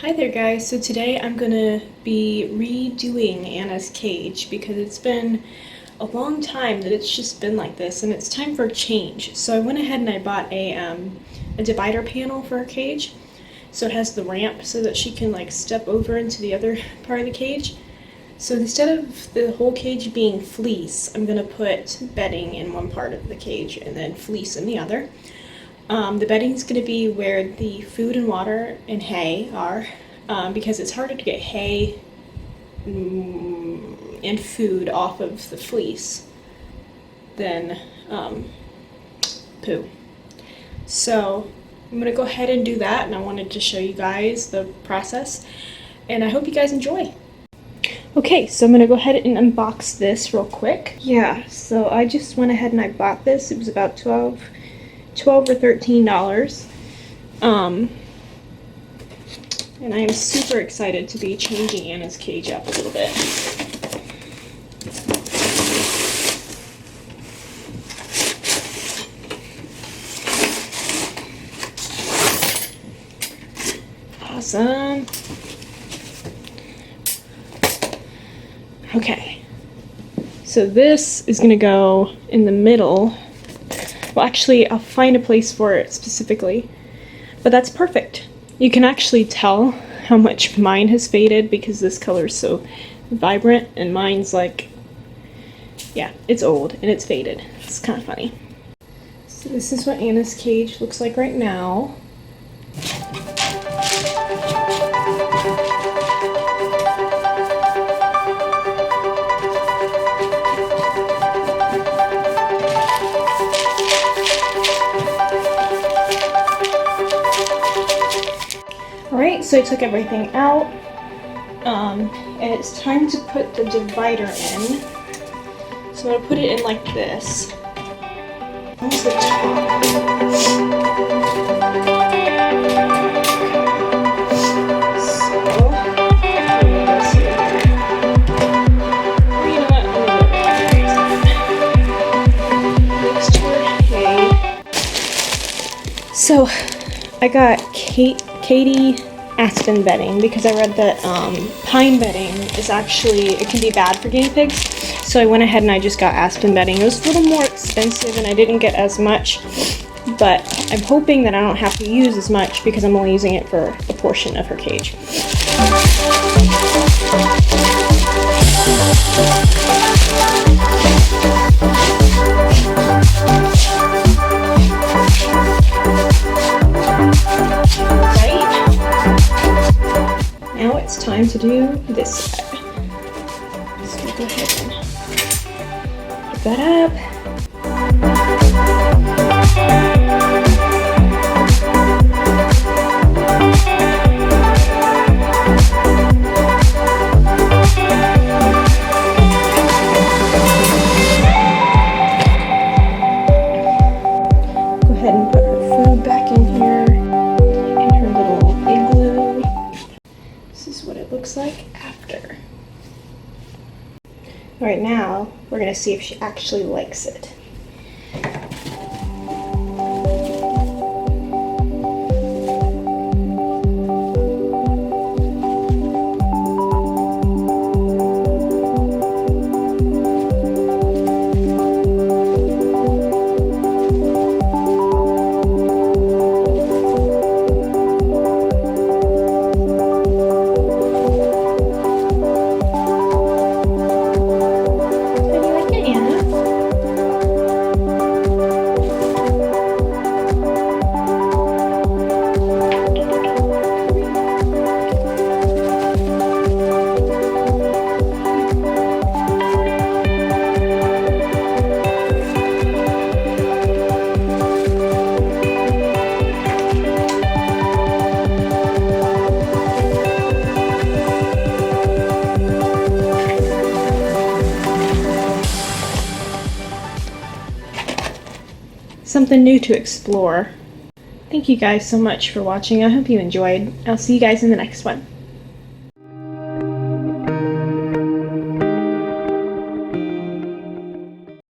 Hi there guys, so today I'm gonna be redoing Anna's cage because it's been a long time that it's just been like this and it's time for a change. So I went ahead and I bought a divider panel for her cage. So it has the ramp so that she can like step over into the other part of the cage. So instead of the whole cage being fleece, I'm gonna put bedding in one part of the cage and then fleece in the other. The bedding is going to be where the food and water and hay are, because it's harder to get hay and food off of the fleece than poo. So I'm going to go ahead and do that, and I wanted to show you guys the process, and I hope you guys enjoy. Okay, so I'm going to go ahead and unbox this real quick. Yeah, so I just went ahead and I bought this. It was about $12 or $13. And I am super excited to be changing Anna's cage up a little bit. Awesome. Okay. So this is going to go in the middle. Well, actually, I'll find a place for it specifically, but that's perfect. You can actually tell how much mine has faded because this color is so vibrant, and mine's like, yeah, it's old and it's faded. It's kind of funny. So this is what Anna's cage looks like right now. Alright, so I took everything out, and it's time to put the divider in. So I'm going to put it in like this. Where's the top? So I got Katie aspen bedding because I read that pine bedding is actually, it can be bad for guinea pigs. So I went ahead and I just got aspen bedding. It was a little more expensive and I didn't get as much, but I'm hoping that I don't have to use as much because I'm only using it for a portion of her cage. Now it's time to do this side. So go ahead and put that up. Go ahead and put her food back in here. Looks like after. Right now, we're going to see if she actually likes it. Something new to explore. Thank you guys so much for watching. I hope you enjoyed. I'll see you guys in the next one.